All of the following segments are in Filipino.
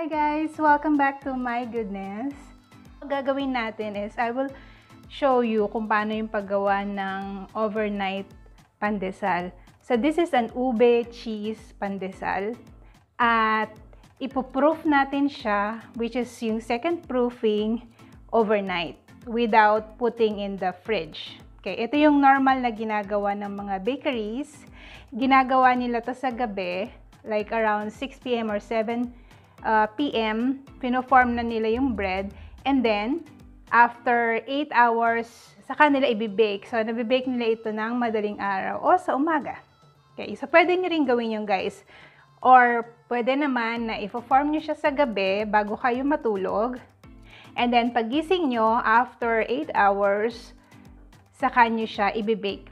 Hi guys! Welcome back to My Goodness. Ang gagawin natin is I will show you kung paano yung paggawa ng overnight pandesal. So this is an ube cheese pandesal at ipoproof natin siya, which is yung second proofing overnight without putting in the fridge. Okay, ito yung normal na ginagawa ng mga bakeries. Ginagawa nila to sa gabi, like around 6 p.m. or 7 p.m. Pino-form na nila yung bread, and then after 8 hours saka nila i-bake. So nabi-bake nila ito ng madaling araw o sa umaga. Okay, so pwede nyo rin gawin yung guys. Or pwede naman na i-form nyo siya sa gabi bago kayo matulog, and then pagising nyo after 8 hours saka nyo siya i-bake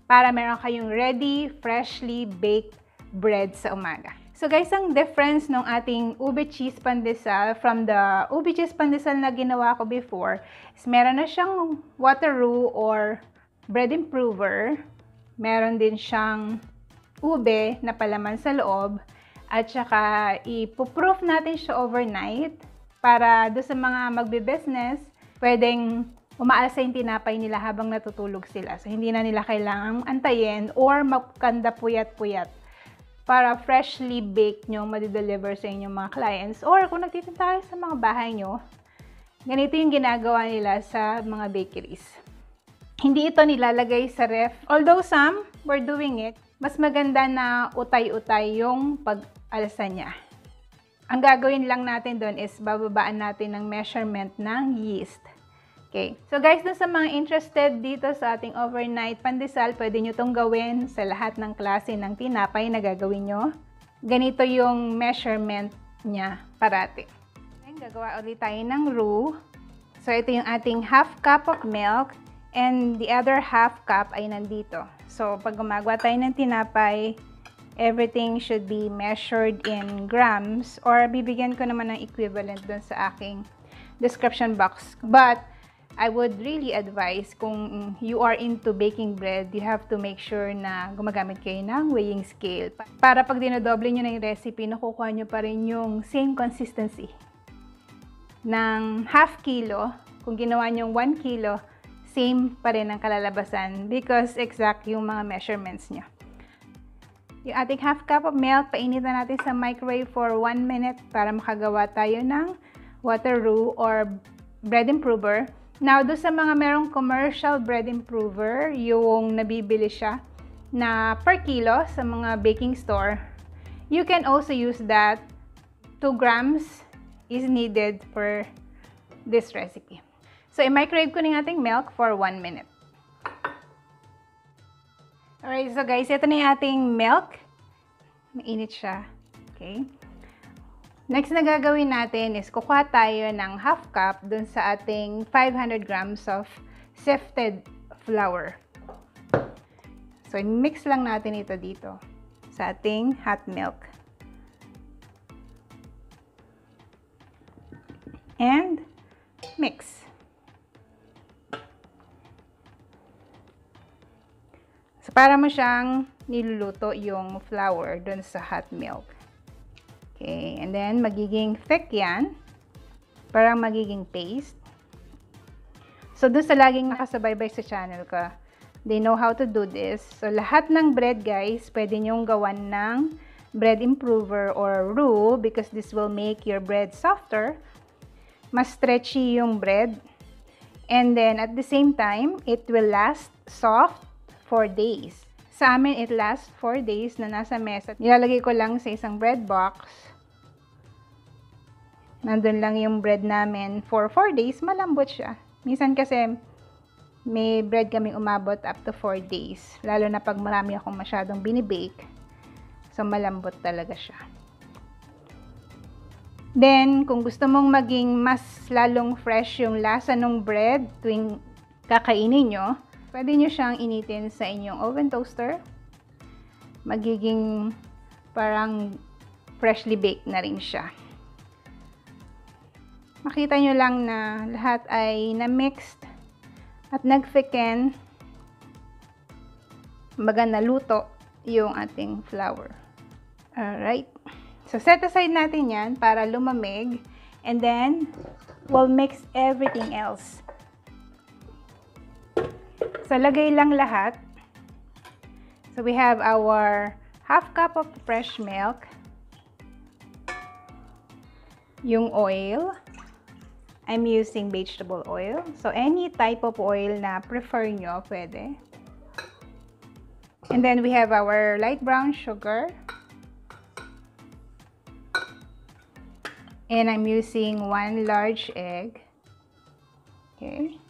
para meron kayong ready, freshly baked bread sa umaga. So guys, ang difference ng ating ube cheese pandesal from the ube cheese pandesal na ginawa ko before is meron na siyang water roux or bread improver. Meron din siyang ube na palaman sa loob. At saka ipoproof natin siya overnight para do sa mga magbe-business, pwedeng umaalsa yung tinapay nila habang natutulog sila. So hindi na nila kailangang antayin or magkanda puyat-puyat para freshly baked nyo madideliver sa inyong mga clients. Or kung nagtitinda kayo sa mga bahay nyo, ganito yung ginagawa nila sa mga bakeries. Hindi ito nilalagay sa ref. Although some were doing it, mas maganda na utay-utay yung pag-alsa niya. Ang gagawin lang natin doon is bababaan natin ng measurement ng yeast. Okay. So guys, dun sa mga interested dito sa ating overnight pandesal, pwede nyo itong gawin sa lahat ng klase ng tinapay na gagawin nyo. Ganito yung measurement niya parati. Then, gagawa ulit tayo ng roux. So ito yung ating half cup of milk and the other half cup ay nandito. So pag gumagawa tayo ng tinapay, everything should be measured in grams, or bibigyan ko naman ng equivalent dun sa aking description box. But I would really advise, kung you are into baking bread, you have to make sure na gumagamit kayo ng weighing scale. Para pag dinodoble nyo na yung recipe, nakukuha nyo pa rin yung same consistency. Ng half kilo, kung ginawa nyo 1 kilo, same pa rin ang kalalabasan because exact yung mga measurements nyo. Yung ating half cup of milk, painitan natin sa microwave for 1 minute para makagawa tayo ng water roux or bread improver. Now, doon sa mga merong commercial bread improver, yung nabibili siya na per kilo sa mga baking store, you can also use that. 2 grams is needed for this recipe. So, i-microwave ko ng ating milk for 1 minute. Alright, so guys, ito na yung ating milk. Mainit siya. Okay. Next na gagawin natin is kukuha tayo ng half cup dun sa ating 500 grams of sifted flour. So, mix lang natin ito dito sa ating hot milk. And mix. So, para mo siyang niluluto yung flour dun sa hot milk. Okay, and then magiging thick yan. Parang magiging paste. So, dun sa laging nakasubaybay sa channel ko, they know how to do this. So, lahat ng bread guys, pwede nyong gawan ng bread improver or roux because this will make your bread softer. Mas stretchy yung bread. And then, at the same time, it will last soft for days. Sa amin, it lasts 4 days na nasa mesa. Nilalagay ko lang sa isang bread box. Nandun lang yung bread namin. For 4 days, malambot siya. Minsan kasi, may bread kaming umabot up to 4 days. Lalo na pag marami akong masyadong binibake. So, malambot talaga siya. Then, kung gusto mong maging mas lalong fresh yung lasa ng bread tuwing kakainin nyo, pwede nyo siyang initin sa inyong oven toaster. Magiging parang freshly baked na rin siya. Makita nyo lang na lahat ay na-mixed at nag-thicken. Kumbaga naluto yung ating flour. Alright. So, set aside natin yan para lumamig. And then, we'll mix everything else. So, lagay lang lahat. So, we have our half cup of fresh milk. Yung oil. I'm using vegetable oil. So, any type of oil na prefer nyo, pwede. And then, we have our light brown sugar. And I'm using 1 large egg. Okay.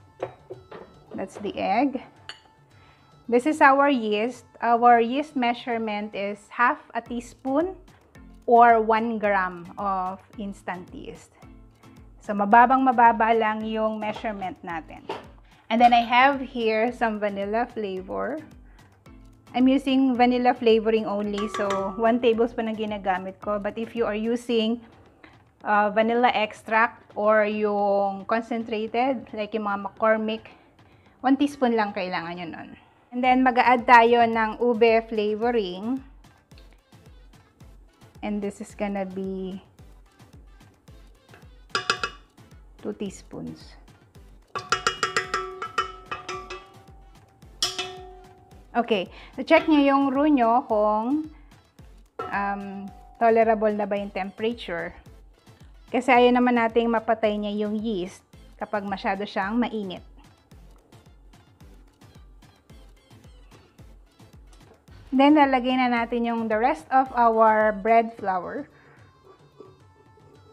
That's the egg. This is our yeast. Our yeast measurement is half a teaspoon or 1 gram of instant yeast. So, mababa lang yung measurement natin. And then, I have here some vanilla flavor. I'm using vanilla flavoring only. So, 1 tablespoon ang ginagamit ko. But if you are using vanilla extract or yung concentrated, like yung mga McCormick, 1 teaspoon lang kailangan nyo nun. And then, mag-a-add tayo ng ube flavoring. And this is gonna be 2 teaspoons. Okay. So, check nyo yung roux nyo kung tolerable na ba yung temperature. Kasi ayaw naman nating mapatay niya yung yeast kapag masyado siyang mainit. Then, lalagay na natin yung the rest of our bread flour.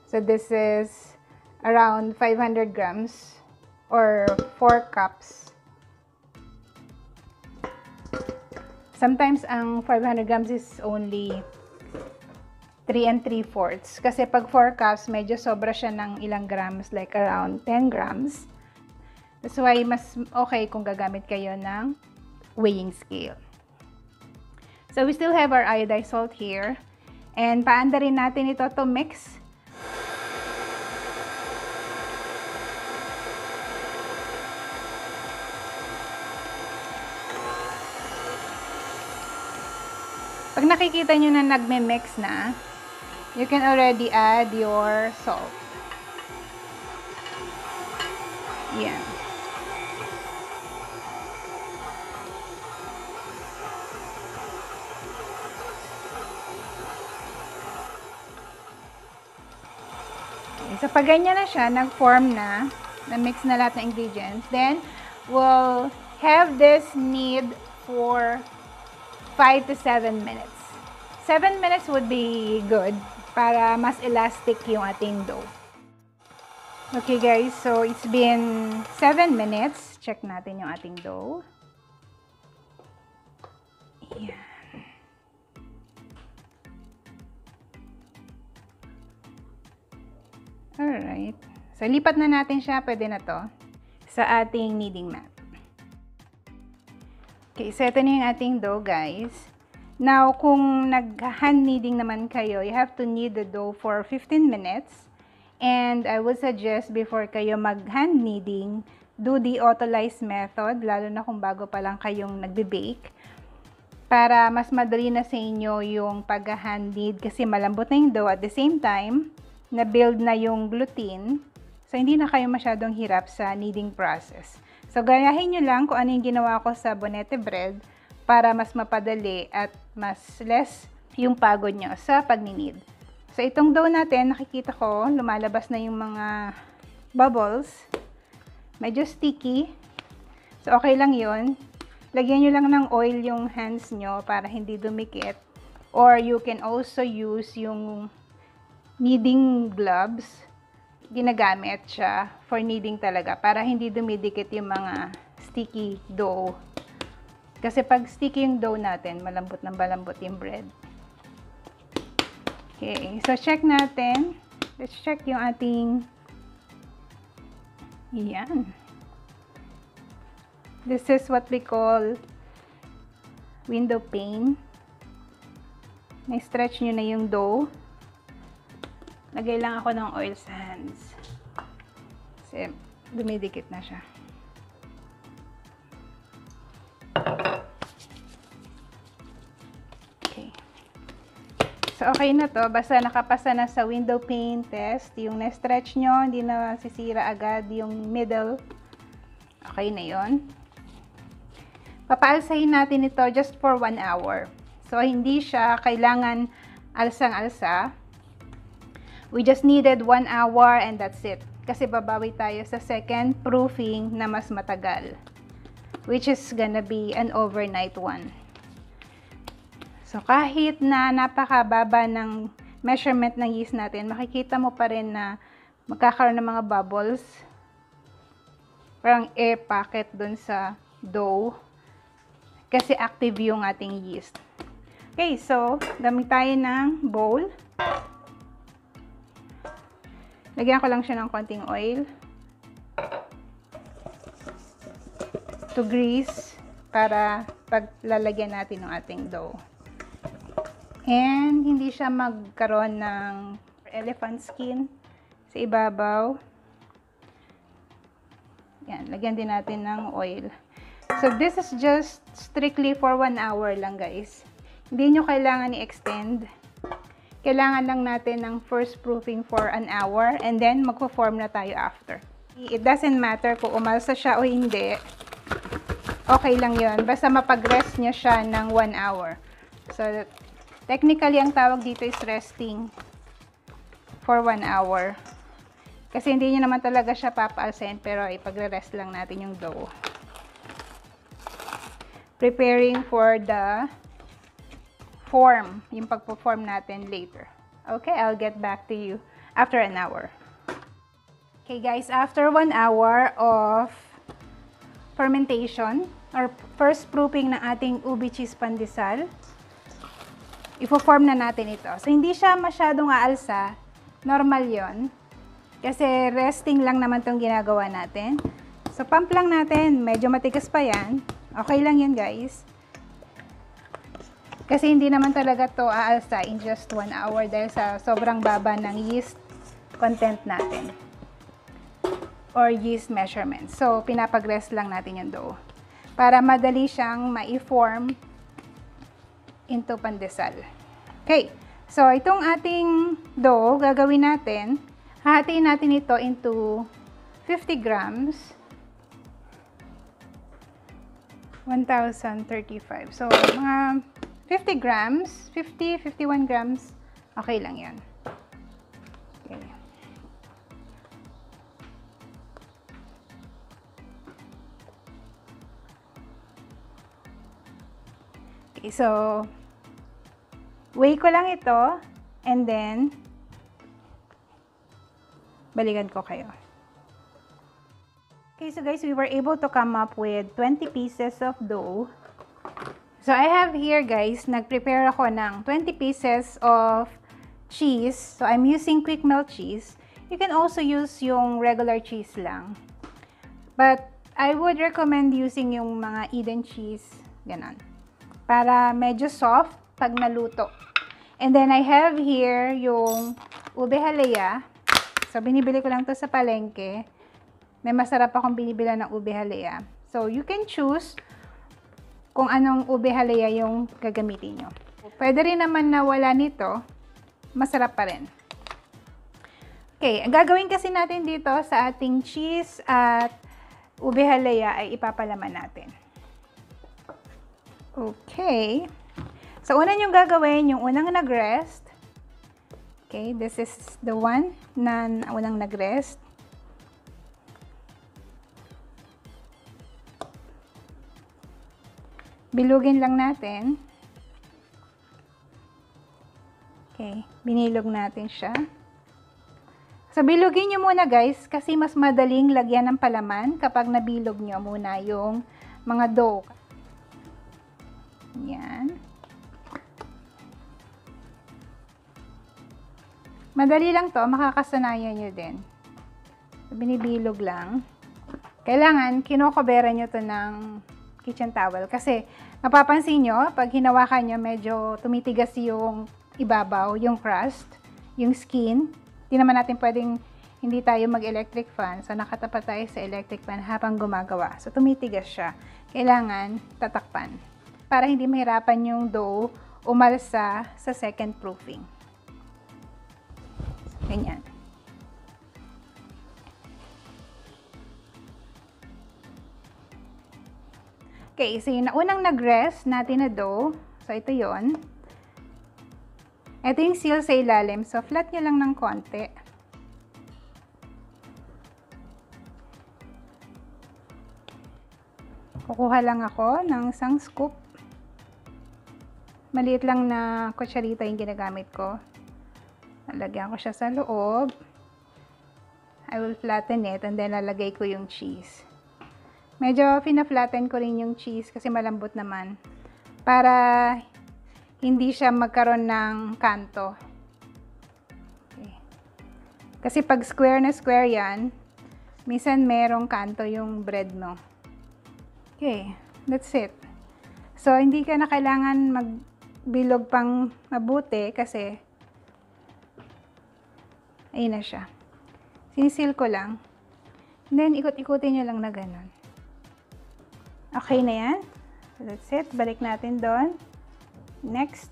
So, this is around 500 grams or 4 cups. Sometimes, ang 500 grams is only 3 3/4. Kasi pag 4 cups, medyo sobra siya ng ilang grams, like around 10 grams. That's why mas okay kung gagamit kayo ng weighing scale. So, we still have our iodized salt here. And paanda rin natin ito to mix. Pag nakikita nyo na nagme-mix na, you can already add your salt. Yan. Okay, so pag ganyan na siya, nag-form na, na-mix na lahat ng ingredients, then we'll have this knead for 5 to 7 minutes. 7 minutes would be good para mas elastic yung ating dough. Okay guys, so it's been 7 minutes. Check natin yung ating dough. Ayan. Alright. So, lipat na natin siya. Pwede na to sa ating kneading mat. Okay, so ito na yung ating dough, guys. Now, kung nag-hand kneading naman kayo, you have to knead the dough for 15 minutes. And I would suggest before kayo mag-hand kneading, do the autolyze method, lalo na kung bago pa lang kayong nagbe-bake. Para mas madali na sa inyo yung pag-hand knead kasi malambot na yung dough at the same time, na-build na yung gluten. So, hindi na kayo masyadong hirap sa kneading process. So, gayahin nyo lang kung ano yung ginawa ko sa bonete bread para mas mapadali at mas less yung pagod nyo sa pag-knead. So, itong dough natin, nakikita ko, lumalabas na yung mga bubbles. Medyo sticky. So, okay lang yun. Lagyan nyo lang ng oil yung hands nyo para hindi dumikit. Or you can also use yung kneading gloves. Ginagamit siya for kneading talaga para hindi dumidikit yung mga sticky dough. Kasi pag sticky yung dough natin, malambot ng malambot yung bread. Okay, so check natin. Let's check yung ating yan. This is what we call window pane. Na-stretch nyo na yung dough. Lagay lang ako ng oil sa hands. Kasi dumidikit na siya. Okay. So, okay na to. Basta nakapasa na sa window pane test. Yung na-stretch nyo, hindi na sisira agad yung middle. Okay na yon. Papaalsahin natin ito just for 1 hour. So, hindi siya kailangan alsang-alsa. We just needed 1 hour and that's it. Kasi babawi tayo sa second proofing na mas matagal. Which is gonna be an overnight one. So, kahit na napakababa ng measurement ng yeast natin, makikita mo pa rin na magkakaroon ng mga bubbles. Parang air pocket dun sa dough. Kasi active yung ating yeast. Okay, so, gamit tayo ng bowl. Lagyan ko lang siya ng konting oil. To grease para paglalagyan natin ng ating dough. And hindi siya magkaroon ng elephant skin sa ibabaw. Yan, lagyan din natin ng oil. So this is just strictly for 1 hour lang, guys. Hindi nyo kailangan i-extend. Kailangan lang natin ng first proofing for 1 hour and then magpo-form na tayo after. It doesn't matter kung umalsa siya o hindi. Okay lang yun. Basta mapag-rest niya siya ng 1 hour. So, technically, ang tawag dito is resting for 1 hour. Kasi hindi niya naman talaga siya papaalsin, pero ipagre-rest lang natin yung dough. Preparing for the form, yung pagpo-form natin later. Okay, I'll get back to you after 1 hour. Okay guys, after 1 hour of fermentation, or first proofing ng ating ube cheese pandesal, i-form na natin ito. So, hindi siya masyadong aalsa. Normal yon. Kasi resting lang naman itong ginagawa natin. So, pump lang natin. Medyo matigas pa yan. Okay lang yan, guys. Kasi hindi naman talaga to aalsa in just 1 hour dahil sa sobrang baba ng yeast content natin. Or yeast measurement. So, pinapag-rest lang natin yung dough. Para madali siyang ma-form into pandesal. Okay. So, itong ating dough, gagawin natin, hahatiin natin ito into 50 grams. 1,035. So, mga 50 grams, 51 grams, okay lang yan. Okay. Okay, so, weigh ko lang ito, and then, balikan ko kayo. Okay, so guys, we were able to come up with 20 pieces of dough. So, I have here, guys, nag-prepare ako ng 20 pieces of cheese. So, I'm using quick melt cheese. You can also use yung regular cheese lang. But, I would recommend using yung mga Eden cheese, ganon. Para medyo soft pag naluto. And then, I have here yung ube halaya. So, binibili ko lang to sa palengke. May masarap akong binibila ng ube halaya. So, you can choose kung anong ube halaya yung gagamitin nyo. Pwede rin naman na wala nito, masarap pa rin. Okay, ang gagawin kasi natin dito sa ating cheese at ube halaya ay ipapalaman natin. Okay. So, una yung gagawin, yung unang nag-rest. Okay, this is the one na unang nag-rest. Bilugin lang natin. Okay, binilog natin siya. So, bilugin nyo muna guys, kasi mas madaling lagyan ng palaman kapag nabilog nyo muna yung mga dough. Yan. Madali lang to, makakasanayan nyo din. So, binibilog lang. Kailangan, kinokobera nyo to ng kitchen towel. Kasi, mapapansin nyo, pag hinawakan nyo, medyo tumitigas yung ibabaw, yung crust, yung skin. Hindi naman natin pwedeng hindi tayo mag-electric fan. So, nakatapat tayo sa electric fan habang gumagawa. So, tumitigas siya. Kailangan tatakpan para hindi mahirapan yung dough umalsa sa second proofing. Ganyan. Okay, so yung unang nag-rest natin na dough. So, ito yon. Ito yung seal sa ilalim. So, flat nyo lang ng konti. Kukuha lang ako ng isang scoop. Maliit lang na kutsarita yung ginagamit ko. Lalagyan ko siya sa loob. I will flatten it and then lalagay ko yung cheese. Medyo fina-flatten ko rin yung cheese kasi malambot naman. Para hindi siya magkaroon ng kanto. Okay. Kasi pag square na square yan, minsan merong kanto yung bread mo. Okay, that's it. So, hindi ka na kailangan magbilog pang mabuti kasi ayun na siya. Sinisil ko lang. And then, ikot-ikutin nyo lang na ganun. Okay na yan. So, that's it. Balik natin doon. Next.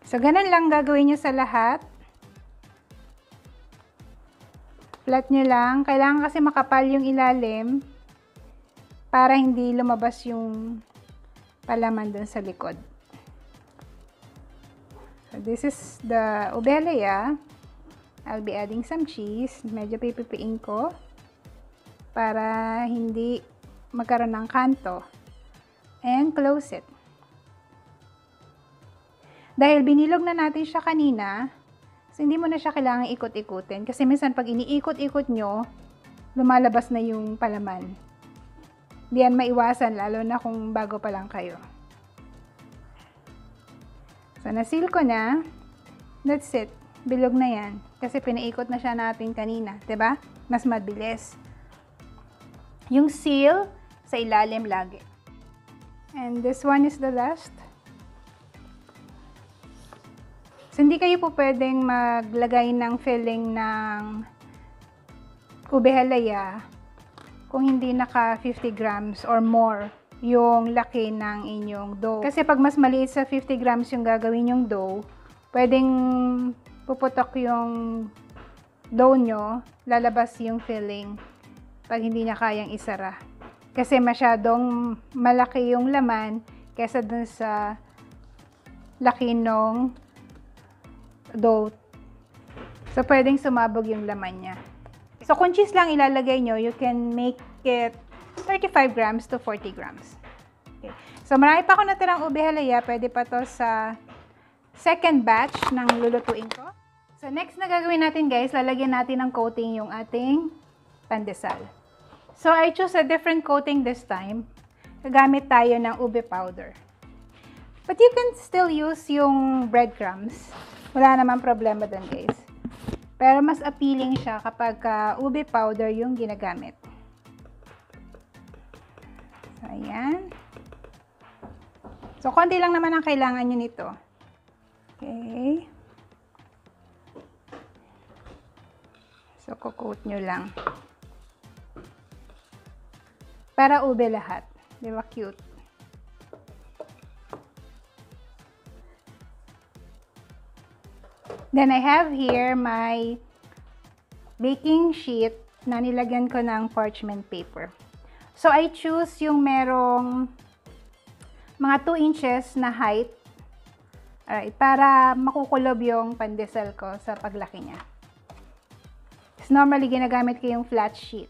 So, ganun lang gagawin nyo sa lahat. Flat nyo lang. Kailangan kasi makapal yung ilalim para hindi lumabas yung palaman doon sa likod. So, this is the ube halaya. I'll be adding some cheese. Medyo pipipiin ko para hindi magkaroon ng kanto. And close it. Dahil binilog na natin siya kanina, so hindi mo na siya kailangan ikot-ikutin. Kasi minsan pag iniikot-ikot nyo, lumalabas na yung palaman. Hindi yan maiwasan, lalo na kung bago pa lang kayo. So, nasil ko na. That's it. Bilog na yan. Kasi pinaikot na siya natin kanina. 'Di ba? Mas mabilis. Yung seal sa ilalim lagi. And this one is the last. So, hindi kayo po pwedeng maglagay ng filling ng ube halaya kung hindi naka 50 grams or more yung laki ng inyong dough. Kasi pag mas maliit sa 50 grams yung gagawin yung dough, pwedeng puputok yung dough nyo, lalabas yung filling pag hindi niya kayang isara. Kasi masyadong malaki yung laman kesa dun sa laki nung dough. So, pwedeng sumabog yung laman niya. So, kung cheese lang ilalagay nyo, you can make it 35 grams to 40 grams. Okay. So, marami pa ako natirang ube halaya. Pwede pa to sa second batch ng lulutuin ko. So, next na gagawin natin guys, lalagyan natin ng coating yung ating pandesal. So, I choose a different coating this time. Gagamit tayo ng ube powder. But you can still use yung breadcrumbs. Wala naman problema dun guys. Pero mas appealing siya kapag ube powder yung ginagamit. So, ayan. So, konti lang naman ang kailangan nyo nito. Okay. So, kukoat nyo lang. Para ube lahat. Di ba cute? Then, I have here my baking sheet na nilagyan ko ng parchment paper. So, I choose yung merong mga 2 inches na height. Alright, para makukulob yung pandesal ko sa paglaki niya. So, normally, ginagamit ko yung flat sheet.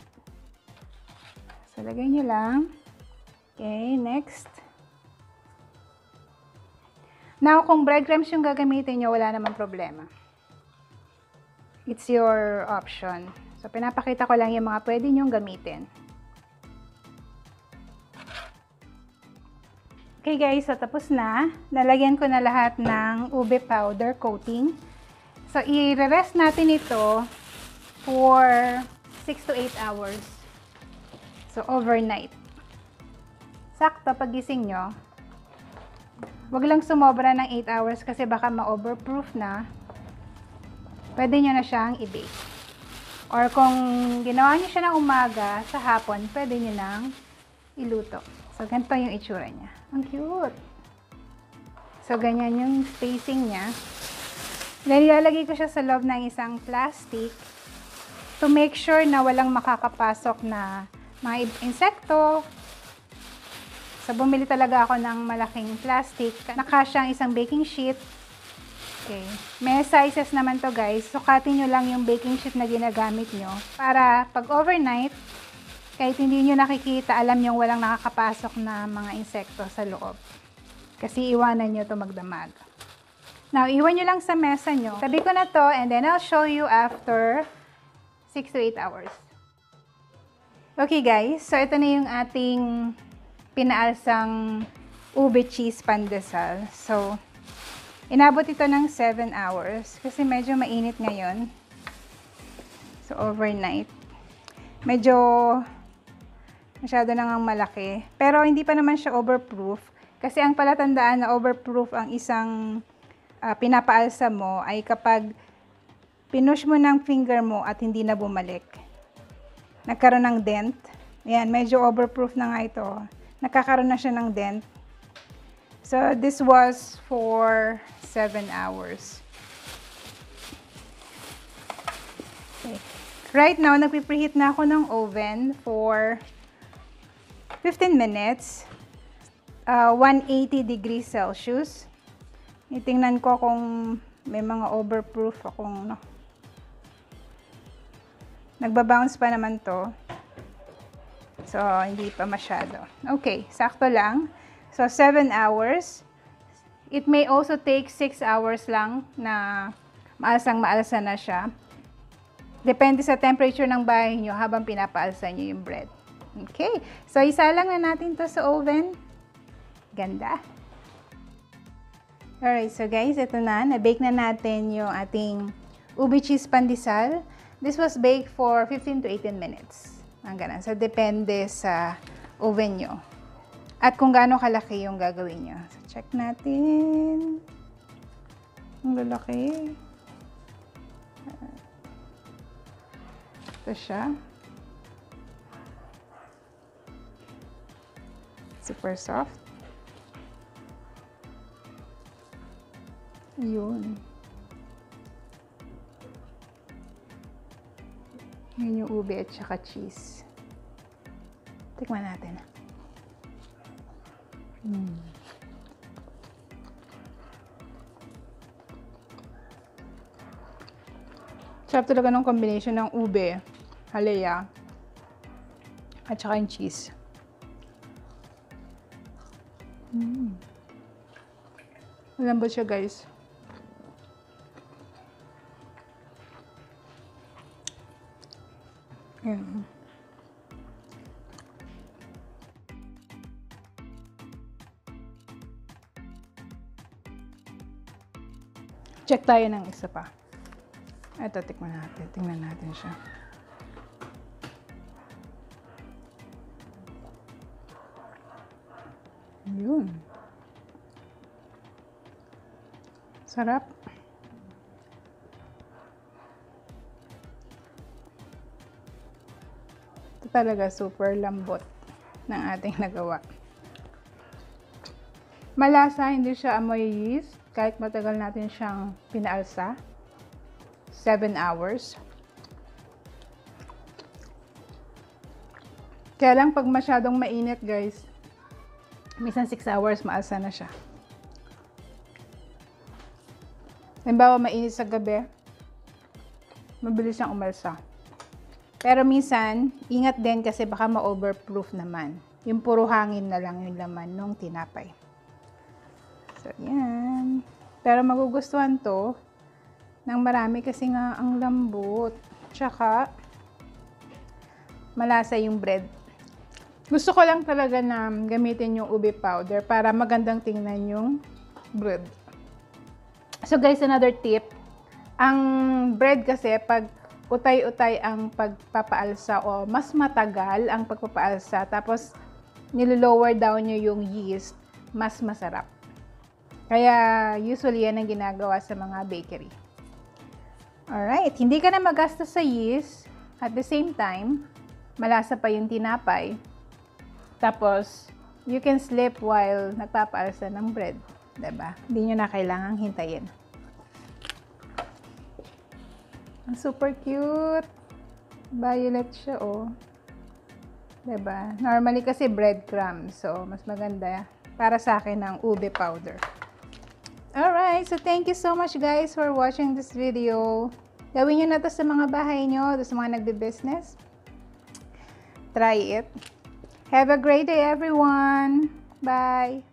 So, lagay nyo lang. Okay, next. Now, kung breadcrumbs yung gagamitin nyo, wala namang problema. It's your option. So, pinapakita ko lang yung mga pwede nyong gamitin. Okay guys, so tapos na. Nalagyan ko na lahat ng ube powder coating. So, i-rest natin ito for 6 to 8 hours. So, overnight. Sakto, pagising nyo, wag lang sumobra ng 8 hours kasi baka ma-overproof na. Pwede nyo na siyang i-bake. Or kung ginawa nyo siya ng umaga, sa hapon, pwede nyo nang iluto. So, ganito yung itsura niya. Ang cute! So, ganyan yung spacing niya. Then, ilalagay ko siya sa loob ng isang plastic to make sure na walang makakapasok na mga insekto. So, bumili talaga ako ng malaking plastic. Nakasya ang isang baking sheet. Okay. May sizes naman to guys. Sukatin nyo lang yung baking sheet na ginagamit nyo. Para pag overnight, kahit hindi nyo nakikita, alam nyo walang nakakapasok na mga insekto sa loob. Kasi iwanan nyo to magdamag. Now, iwan nyo lang sa mesa nyo. Tabi ko na to and then I'll show you after 6 to 8 hours. Okay guys, so ito na yung ating pinaalsang ube cheese pandesal. So, inabot ito ng 7 hours kasi medyo mainit ngayon. So, overnight. Medyo masyado nang ang malaki. Pero hindi pa naman siya overproof. Kasi ang palatandaan na overproof ang isang pinapaalsa mo ay kapag pinush mo ng finger mo at hindi na bumalik. Nagkaroon ng dent. Ayan, medyo overproof na nga ito. Nakakaroon na siya ng dent. So, this was for 7 hours. Okay. Right now, nagpipreheat na ako ng oven for 15 minutes. 180 degrees Celsius. Itingnan ko kung may mga overproof akong nagbabounce pa naman to. So, hindi pa masyado. Okay, sakto lang. So, 7 hours. It may also take 6 hours lang na maalsang-maalsa na siya. Depende sa temperature ng bahay nyo habang pinapaalsa nyo yung bread. Okay, so isa lang na natin to sa oven. Ganda. Alright, so guys, ito na. Na-bake na natin yung ating ube cheese pandesal. This was baked for 15 to 18 minutes. Ang ganun. So, depende sa oven nyo. At kung gaano kalaki yung gagawin nyo. So, check natin. Ang lalaki. Ito siya. Super soft. Yun. Yun yung ube at saka cheese. Tikman natin. Sarap talaga ng combination ng ube, halaya, at saka yung cheese. Malambot siya guys. Ayan. Check tayo ng isa pa. Ito, tikman natin. Tingnan natin siya. Yun. Sarap. Ito talaga super lambot ng ating nagawa. Malasa, hindi siya amoy yeast. Kahit matagal natin siyang pinaalsa. 7 hours. Kaya lang pag masyadong mainit guys, minsan 6 hours maalsa na siya. Halimbawa mainit sa gabi, mabilis siyang umalsa. Pero minsan, ingat din kasi baka ma-overproof naman. Yung puro hangin na lang yung laman nung tinapay. So, yan. Pero magugustuhan to ng marami kasi nga ang lambot. Tsaka, malasa yung bread. Gusto ko lang talaga na gamitin yung ube powder para magandang tingnan yung bread. So guys, another tip. Ang bread kasi, pag utay-utay ang pagpapaalsa o mas matagal ang pagpapaalsa, tapos nilo-lower down nyo yung yeast, mas masarap. Kaya usually yan ang ginagawa sa mga bakery. Alright, hindi ka na magastos sa yeast. At the same time, malasa pa yung tinapay. Tapos, you can sleep while nagpapaalsa ng bread. Diba? Hindi nyo na kailangang hintayin. Super cute. Violet siya, oh. Diba? Normally kasi breadcrumbs. So, mas maganda para sa akin ang ube powder. Alright, so thank you so much guys for watching this video. Gawin nyo na to sa mga bahay nyo, sa mga nagbe-business. Try it. Have a great day everyone. Bye!